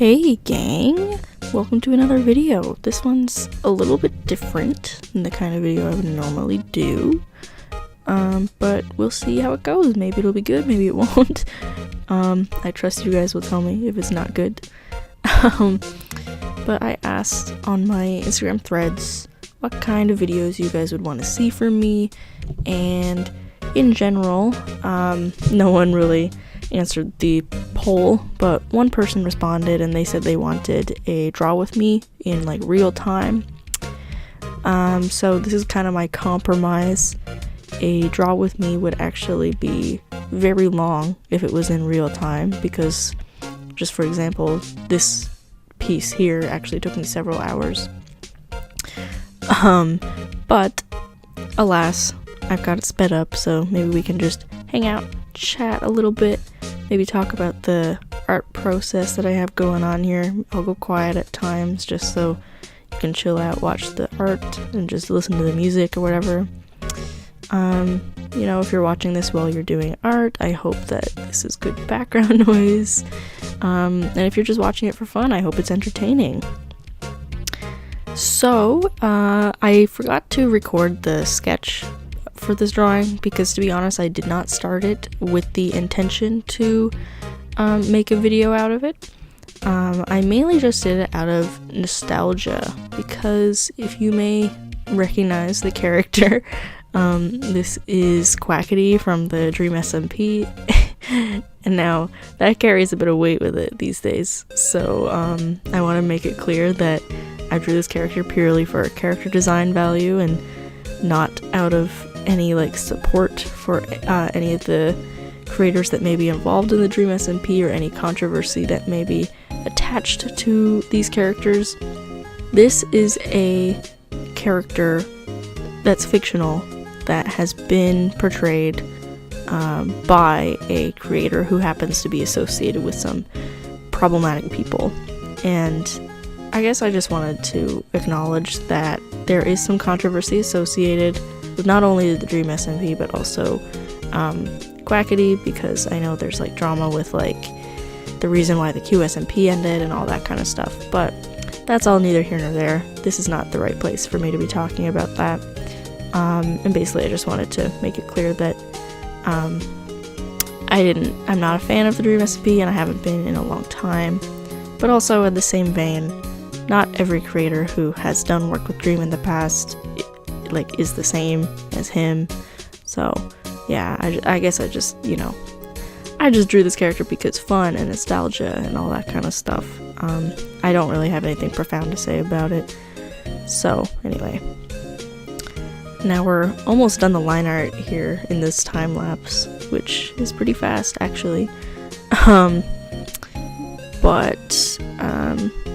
Hey gang! Welcome to another video. This one's a little bit different than the kind of video I would normally do. But we'll see how it goes. Maybe it'll be good, maybe it won't. I trust you guys will tell me if it's not good. But I asked on my Instagram threads what kind of videos you guys would want to see from me, and in general, no one really answered the poll, but one person responded and they said they wanted a draw with me in like real time. So this is kind of my compromise. A draw with me would actually be very long if it was in real time, because just for example, this piece here actually took me several hours. But alas, I've got it sped up, so maybe we can just hang out, chat a little bit, maybe talk about the art process that I have going on here. I'll go quiet at times just so you can chill out, watch the art, and just listen to the music or whatever. You know, if you're watching this while you're doing art, I hope that this is good background noise. And if you're just watching it for fun, I hope it's entertaining. So, I forgot to record the sketch for this drawing because, to be honest, I did not start it with the intention to make a video out of it. I mainly just did it out of nostalgia because, if you may recognize the character, this is Quackity from the Dream SMP, and now that carries a bit of weight with it these days, so I want to make it clear that I drew this character purely for character design value and not out of any like support for any of the creators that may be involved in the Dream SMP or any controversy that may be attached to these characters. This is a character that's fictional that has been portrayed by a creator who happens to be associated with some problematic people, and I guess I just wanted to acknowledge that there is some controversy associated with not only the Dream SMP but also Quackity, because I know there's like drama with like the reason why the QSMP ended and all that kind of stuff, but that's all neither here nor there. This is not the right place for me to be talking about that. And basically I just wanted to make it clear that I'm not a fan of the Dream SMP, and I haven't been in a long time. But also in the same vein, not every creator who has done work with Dream in the past is the same as him. So yeah, I guess I just drew this character because fun and nostalgia and all that kind of stuff. I don't really have anything profound to say about it. So anyway, now we're almost done the line art here in this time lapse, which is pretty fast actually.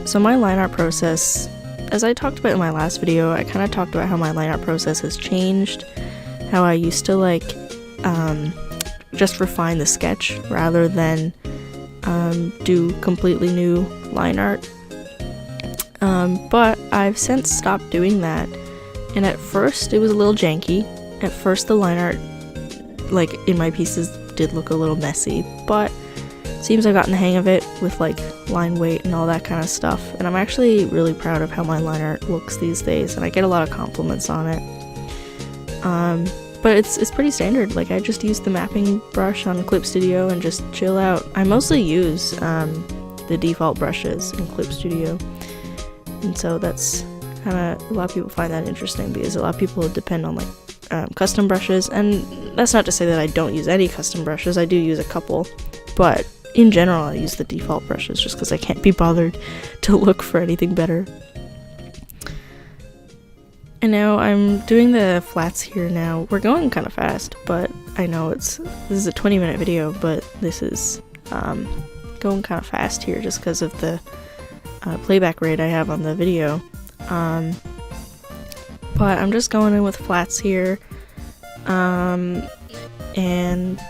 So my line art process, as I talked about in my last video, I kind of talked about how my line art process has changed, how I used to just refine the sketch rather than do completely new line art. But I've since stopped doing that, and at first it was a little janky. At first the line art in my pieces did look a little messy, but seems I've gotten the hang of it with line weight and all that kind of stuff, and I'm actually really proud of how my line art looks these days, and I get a lot of compliments on it. But it's pretty standard. I just use the mapping brush on Clip Studio and just chill out. I mostly use the default brushes in Clip Studio, and so that's kind of, a lot of people find that interesting because a lot of people depend on custom brushes, and that's not to say that I don't use any custom brushes. I do use a couple, but in general I use the default brushes just because I can't be bothered to look for anything better. And now I'm doing the flats here now. We're going kind of fast, but I know this is a 20-minute video, but this is going kind of fast here just because of the playback rate I have on the video. But I'm just going in with flats here, and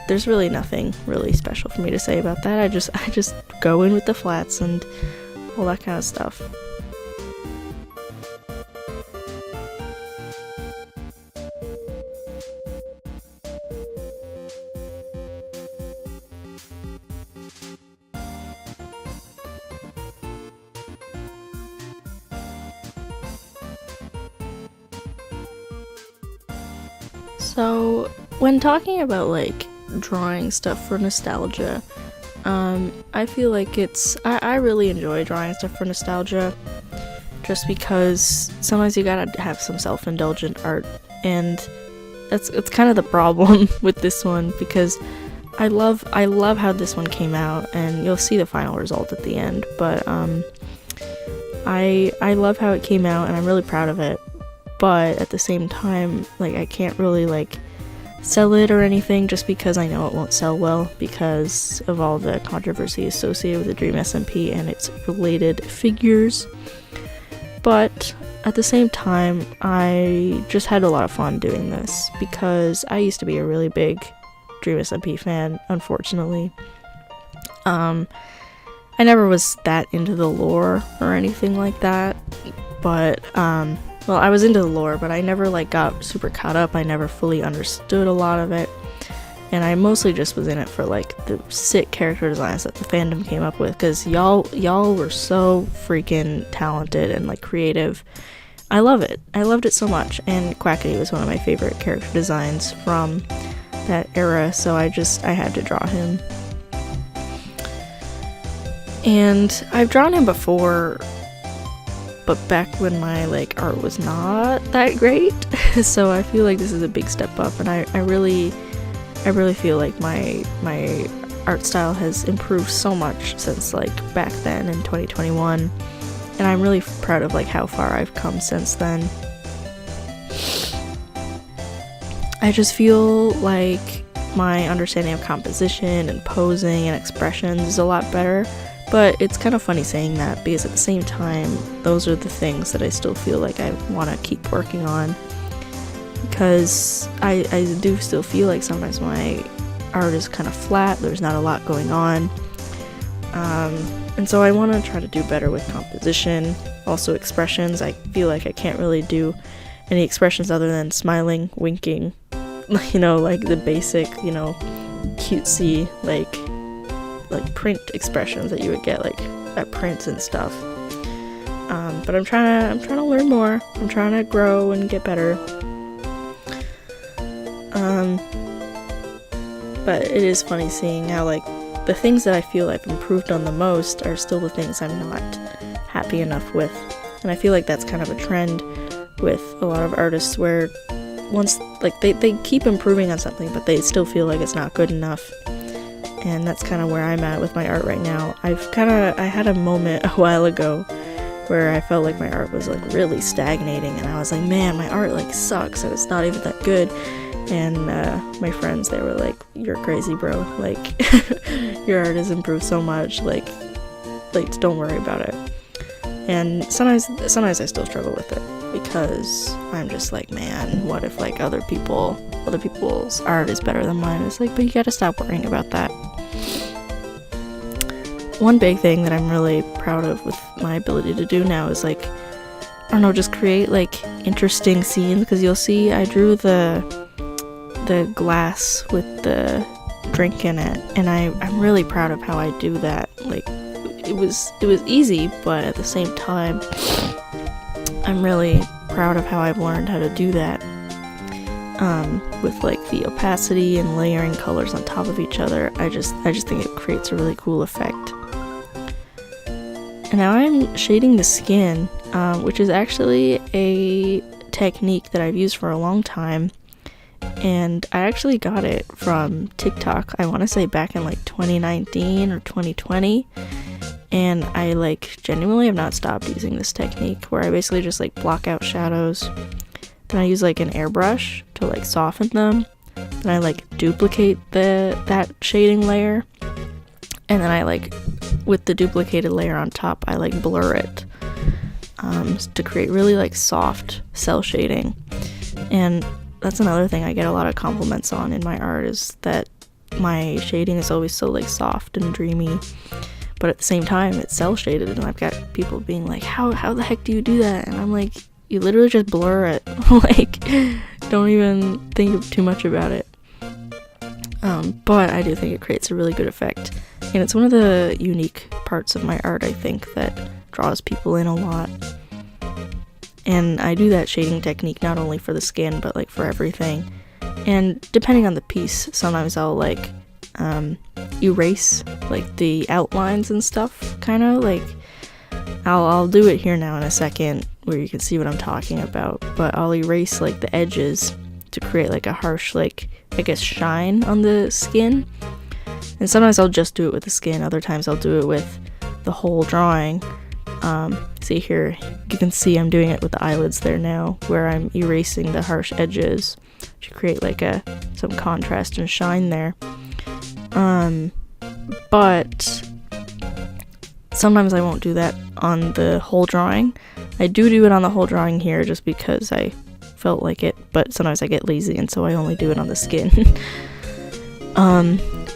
there's really nothing really special for me to say about that. I just go in with the flats and all that kind of stuff. So, when talking about, like, drawing stuff for nostalgia, I feel like I really enjoy drawing stuff for nostalgia, just because sometimes you gotta have some self-indulgent art, and it's kind of the problem with this one, because I love how this one came out, and you'll see the final result at the end, but, I love how it came out, and I'm really proud of it, but at the same time, like, I can't really, like, sell it or anything, just because I know it won't sell well because of all the controversy associated with the Dream SMP and its related figures. But at the same time, I just had a lot of fun doing this, because I used to be a really big Dream SMP fan, unfortunately. I never was that into the lore or anything like that, but, well, I was into the lore, but I never, like, got super caught up. I never fully understood a lot of it, and I mostly just was in it for, like, the sick character designs that the fandom came up with, because y'all were so freaking talented and, like, creative. I love it. I loved it so much, and Quackity was one of my favorite character designs from that era, so I had to draw him. And I've drawn him before, but back when my, like, art was not that great, so I feel like this is a big step up, and I really feel like my art style has improved so much since, like, back then in 2021, and I'm really proud of, like, how far I've come since then. I just feel like my understanding of composition and posing and expressions is a lot better. But it's kind of funny saying that, because at the same time, those are the things that I still feel like I want to keep working on, because I do still feel like sometimes my art is kind of flat, there's not a lot going on, and so I want to try to do better with composition. Also expressions, I feel like I can't really do any expressions other than smiling, winking, you know, like the basic, you know, cutesy, like print expressions that you would get, like, at prints and stuff. But I'm trying to learn more. I'm trying to grow and get better. But it is funny seeing how, like, the things that I feel I've improved on the most are still the things I'm not happy enough with. And I feel like that's kind of a trend with a lot of artists, where once, like, they keep improving on something, but they still feel like it's not good enough. And that's kind of where I'm at with my art right now. I had a moment a while ago where I felt like my art was, like, really stagnating, and I was like, man, my art, like, sucks, and it's not even that good. And my friends, they were like, you're crazy, bro, like, your art has improved so much, like don't worry about it. And sometimes I still struggle with it, because I'm just like, man, what if, like, other people's art is better than mine? It's like, but you gotta stop worrying about that. One big thing that I'm really proud of with my ability to do now is, like, I don't know, just create, like, interesting scenes, because you'll see I drew the glass with the drink in it, and I'm really proud of how I do that. Like, it was easy, but at the same time, I'm really proud of how I've learned how to do that, with, like, the opacity and layering colors on top of each other. I just think it creates a really cool effect. And now I'm shading the skin, which is actually a technique that I've used for a long time, and I actually got it from TikTok, I want to say back in, like, 2019 or 2020, and I, like, genuinely have not stopped using this technique, where I basically just, like, block out shadows, then I use, like, an airbrush to, like, soften them, then I, like, duplicate that shading layer, and then I, like, with the duplicated layer on top, I, like, blur it, to create really, like, soft cell shading. And that's another thing I get a lot of compliments on in my art, is that my shading is always so, like, soft and dreamy, but at the same time it's cell shaded, and I've got people being like, how the heck do you do that? And I'm like, you literally just blur it. Like, don't even think too much about it. But I do think it creates a really good effect, and it's one of the unique parts of my art, I think, that draws people in a lot. And I do that shading technique not only for the skin, but, like, for everything. And depending on the piece, sometimes I'll like erase like the outlines and stuff, kind of like I'll do it here now in a second where you can see what I'm talking about, but I'll erase like the edges to create like a harsh, like I guess shine on the skin. And sometimes I'll just do it with the skin, other times I'll do it with the whole drawing. See here, you can see I'm doing it with the eyelids there now, where I'm erasing the harsh edges to create like some contrast and shine there. But sometimes I won't do that on the whole drawing. I do it on the whole drawing here just because I felt like it, but sometimes I get lazy and so I only do it on the skin.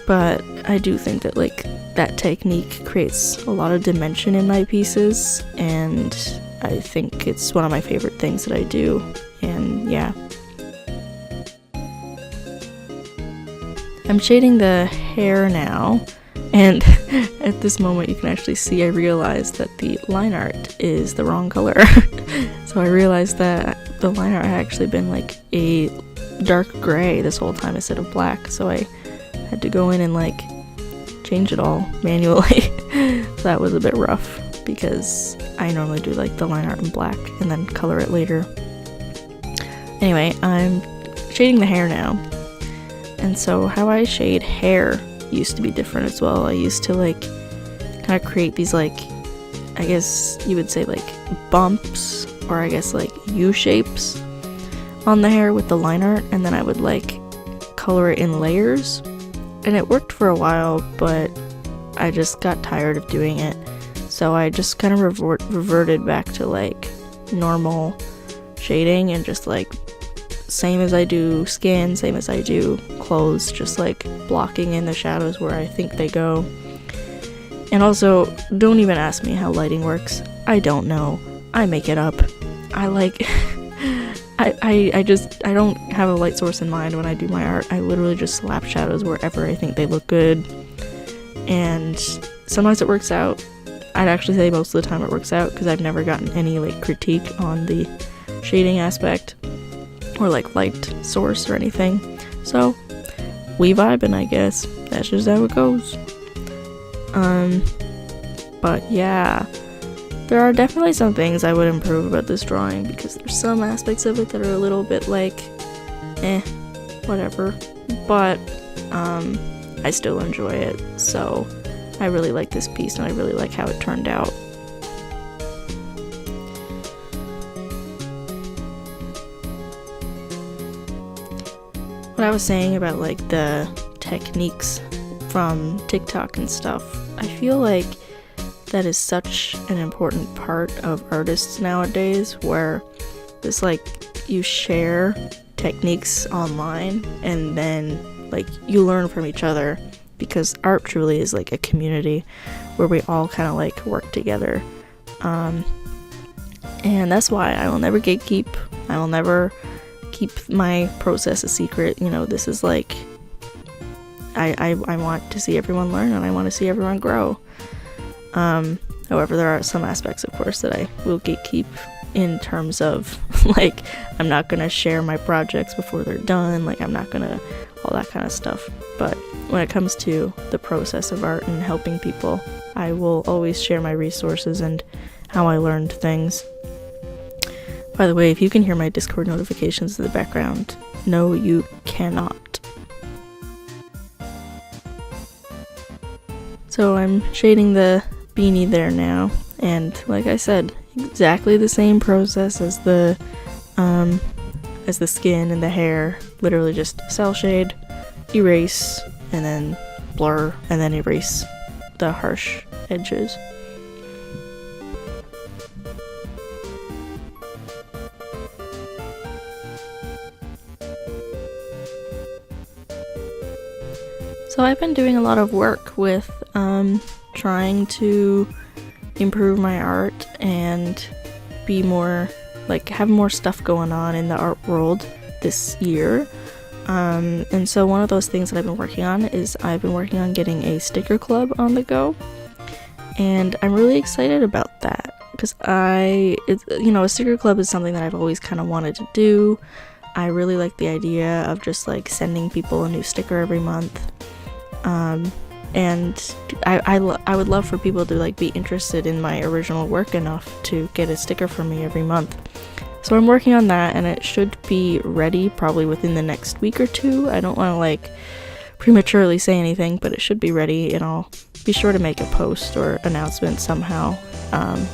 But I do think that like that technique creates a lot of dimension in my pieces, and I think it's one of my favorite things that I do. And yeah, I'm shading the hair now, and at this moment you can actually see I realized that the line art is the wrong color. So I realized that the line art had actually been like a dark gray this whole time instead of black, so I had to go in and like change it all manually. So that was a bit rough because I normally do like the line art in black and then color it later. Anyway, I'm shading the hair now. And so how I shade hair used to be different as well. I used to like kind of create these like, I guess you would say like bumps, or I guess like U-shapes on the hair with the line art, and then I would like color it in layers. And it worked for a while, but I just got tired of doing it. So I just kind of reverted back to like normal shading and just like same as I do skin, same as I do clothes, just like blocking in the shadows where I think they go. And also, don't even ask me how lighting works. I don't know. I make it up. I like I don't have a light source in mind when I do my art. I literally just slap shadows wherever I think they look good. And sometimes it works out. I'd actually say most of the time it works out because I've never gotten any like critique on the shading aspect or like light source or anything. So we vibing, I guess. That's just how it goes. But yeah, there are definitely some things I would improve about this drawing because there's some aspects of it that are a little bit like, whatever. But I still enjoy it, so I really like this piece and I really like how it turned out. What I was saying about like the techniques from TikTok and stuff, I feel like that is such an important part of artists nowadays, where it's like you share techniques online and then like you learn from each other, because art truly is like a community where we all kind of like work together. And that's why I will never gatekeep. I will never keep my process a secret. You know, this is like I want to see everyone learn and I want to see everyone grow. However, there are some aspects, of course, that I will gatekeep in terms of like I'm not gonna share my projects before they're done, like I'm not gonna all that kind of stuff. But when it comes to the process of art and helping people, I will always share my resources and how I learned things. By the way, if you can hear my Discord notifications in the background, no, you cannot. So I'm shading the beanie there now, and like I said, exactly the same process as the skin and the hair. Literally just cell shade, erase, and then blur, and then erase the harsh edges. So I've been doing a lot of work with trying to improve my art and be more, like, have more stuff going on in the art world this year. And so one of those things that I've been working on is I've been working on getting a sticker club on the go. And I'm really excited about that because a sticker club is something that I've always kind of wanted to do. I really like the idea of just like sending people a new sticker every month. And I would love for people to like be interested in my original work enough to get a sticker from me every month. So I'm working on that, and it should be ready probably within the next week or two. I don't want to like prematurely say anything, but it should be ready, and I'll be sure to make a post or announcement somehow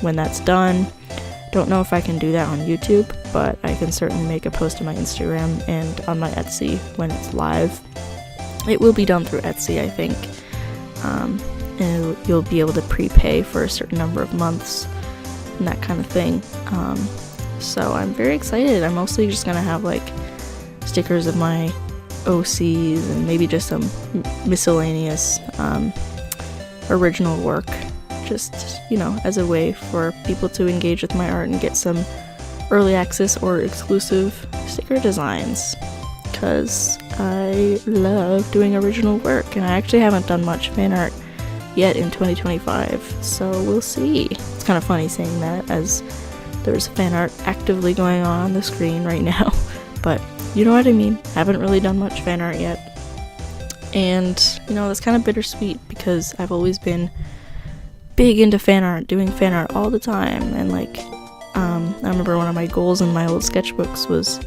when that's done. Don't know if I can do that on YouTube, but I can certainly make a post on my Instagram and on my Etsy when it's live. It will be done through Etsy, I think. And you'll be able to prepay for a certain number of months and that kind of thing. So I'm very excited. I'm mostly just gonna have like stickers of my OCs and maybe just some miscellaneous original work, just, you know, as a way for people to engage with my art and get some early access or exclusive sticker designs, because I love doing original work, and I actually haven't done much fan art yet in 2025, so we'll see. It's kind of funny saying that as there's fan art actively going on the screen right now, but you know what I mean. Haven't really done much fan art yet, and you know, that's kind of bittersweet because I've always been big into fan art, doing fan art all the time, and like I remember one of my goals in my old sketchbooks was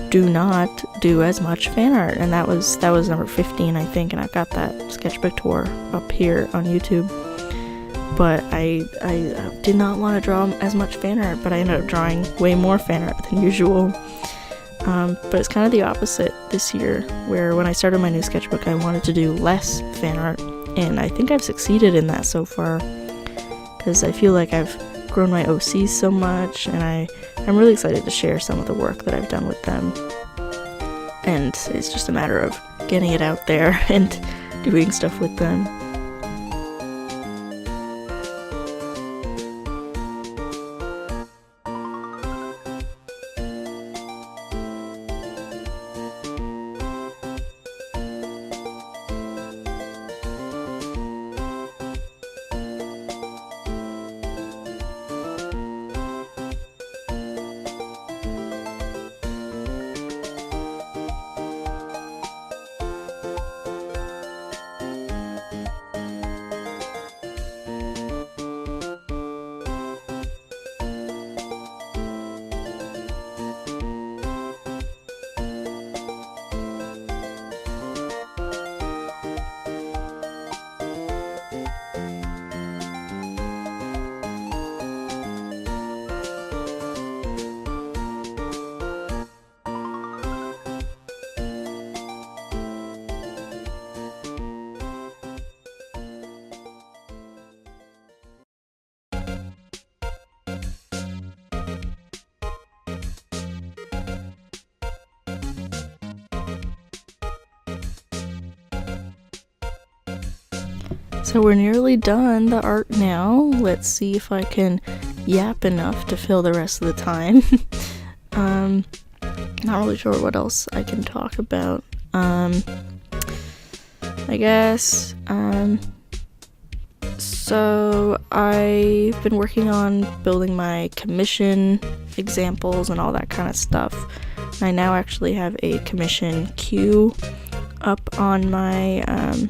do not do as much fan art, and that was number 15, I think, and I've got that sketchbook tour up here on YouTube. But I did not want to draw as much fan art, but I ended up drawing way more fan art than usual. But it's kind of the opposite this year, where when I started my new sketchbook, I wanted to do less fan art, and I think I've succeeded in that so far, because I feel like I've grown my OCs so much, and I'm really excited to share some of the work that I've done with them. And it's just a matter of getting it out there and doing stuff with them. So we're nearly done the art now. Let's see if I can yap enough to fill the rest of the time. Not really sure what else I can talk about. I guess, so I've been working on building my commission examples and all that kind of stuff. I now actually have a commission queue up on my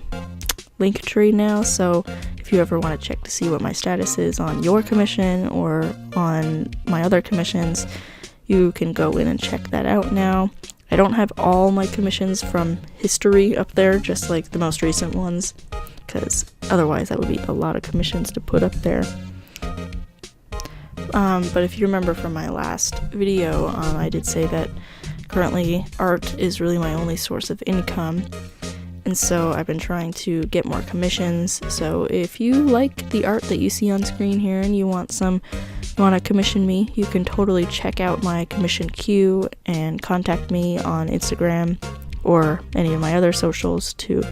link tree now, so if you ever want to check to see what my status is on your commission or on my other commissions, you can go in and check that out now. I don't have all my commissions from history up there, just like the most recent ones, because otherwise that would be a lot of commissions to put up there. But if you remember from my last video, I did say that currently art is really my only source of income. And so I've been trying to get more commissions. So if you like the art that you see on screen here and you want to commission me, you can totally check out my commission queue and contact me on Instagram or any of my other socials to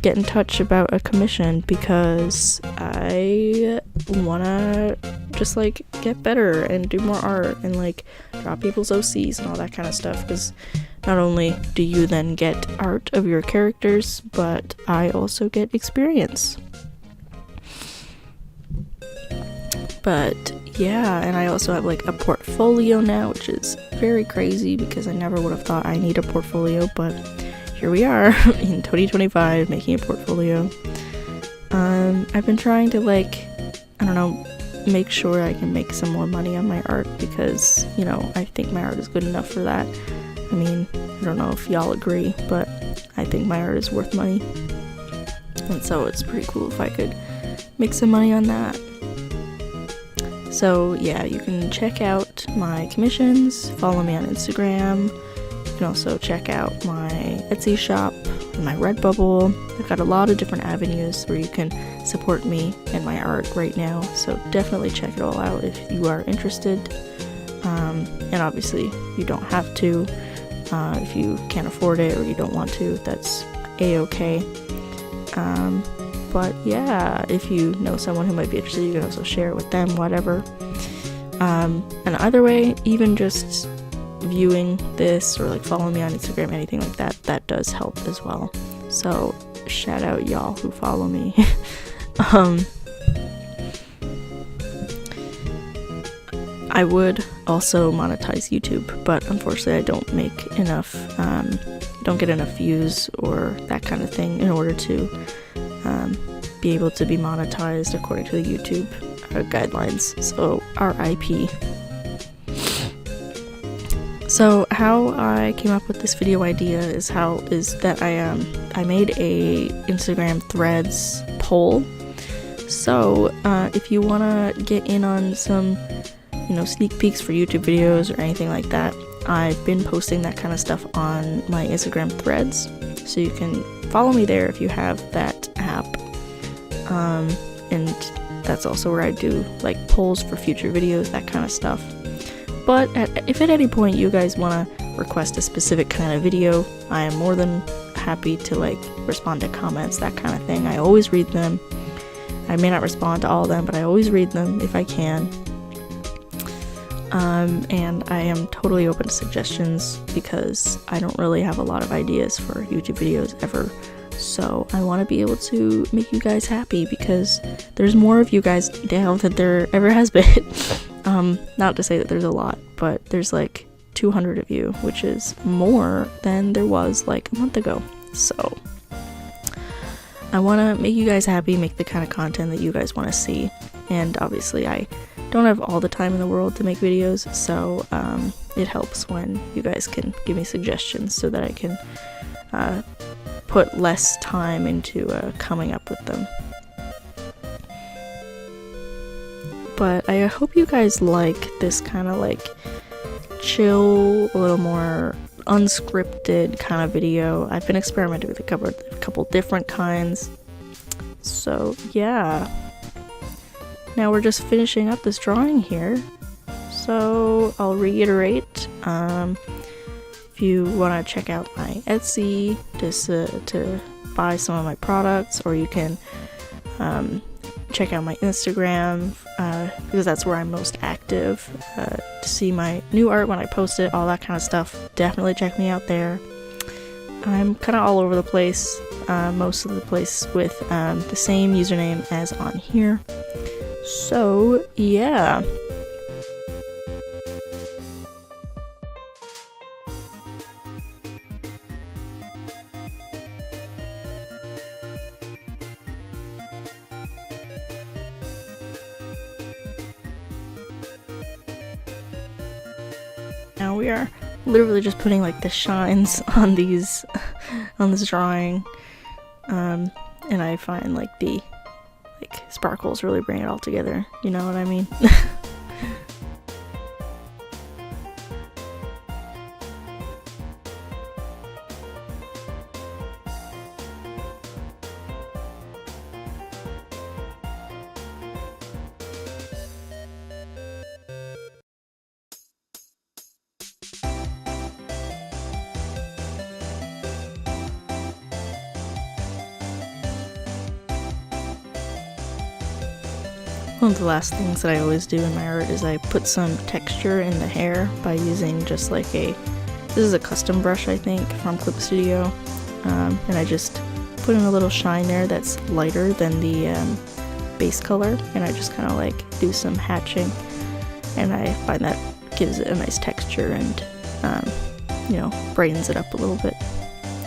get in touch about a commission, because I want to just like get better and do more art and like draw people's OCs and all that kind of stuff, because not only do you then get art of your characters, but I also get experience. But yeah, and I also have like a portfolio now, which is very crazy because I never would have thought I need a portfolio, but here we are in 2025 making a portfolio. I've been trying to like, I don't know, make sure I can make some more money on my art because, you know, I think my art is good enough for that. I mean, I don't know if y'all agree, but I think my art is worth money. And so it's pretty cool if I could make some money on that. So yeah, you can check out my commissions, follow me on Instagram. You can also check out my Etsy shop and my Redbubble. I've got a lot of different avenues where you can support me and my art right now, so definitely check it all out if you are interested. And obviously you don't have to. If you can't afford it or you don't want to, that's a-okay. But yeah, if you know someone who might be interested, you can also share it with them, whatever. And either way, even just viewing this or like following me on Instagram, anything like that, that does help as well. So shout out y'all who follow me. I would also monetize YouTube, but unfortunately I don't make enough, don't get enough views or that kind of thing in order to be able to be monetized according to the YouTube guidelines. So RIP. So how I came up with this video idea is that I made a Instagram Threads poll. So if you wanna get in on some, you know, sneak peeks for YouTube videos or anything like that, I've been posting that kind of stuff on my Instagram Threads, so you can follow me there if you have that app. And that's also where I do like polls for future videos, that kind of stuff. But if at any point you guys want to request a specific kind of video, I am more than happy to like respond to comments, that kind of thing. I always read them. I may not respond to all of them, but I always read them if I can. And I am totally open to suggestions because I don't really have a lot of ideas for YouTube videos ever. So I want to be able to make you guys happy because there's more of you guys now than there ever has been. Not to say that there's a lot, but there's like 200 of you, which is more than there was like a month ago. So I want to make you guys happy, make the kind of content that you guys want to see. And obviously I don't have all the time in the world to make videos, so it helps when you guys can give me suggestions so that I can put less time into coming up with them. But I hope you guys like this kind of like chill, a little more unscripted kind of video. I've been experimenting with a couple different kinds. So yeah. Now we're just finishing up this drawing here. So I'll reiterate, if you want to check out my Etsy just to buy some of my products, or you can check out my Instagram because that's where I'm most active, to see my new art when I post it, all that kind of stuff. Definitely check me out there. I'm kind of all over the place, most of the place with the same username as on here. So yeah. Now we are literally just putting like the shines on these on this drawing, and I find like the sparkles really bring it all together, you know what I mean? One of the last things that I always do in my art is I put some texture in the hair by using just like this is a custom brush I think from Clip Studio, and I just put in a little shine there that's lighter than the base color, and I just kind of like do some hatching, and I find that gives it a nice texture and you know, brightens it up a little bit.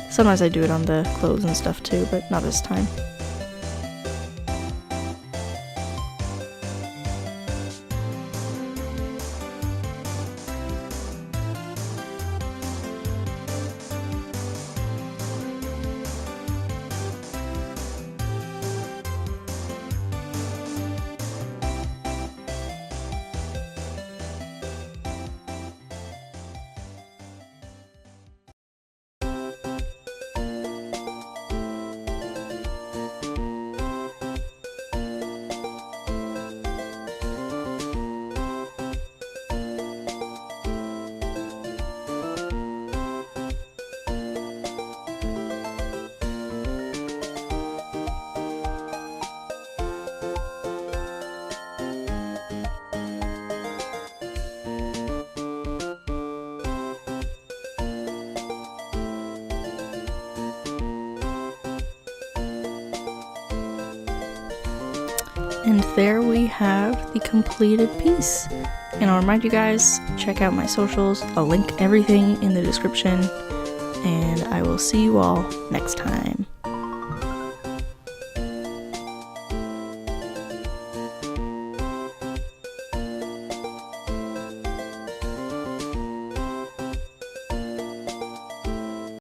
Sometimes I do it on the clothes and stuff too, but not this time. And there we have the completed piece. And I'll remind you guys, check out my socials. I'll link everything in the description. And I will see you all next time.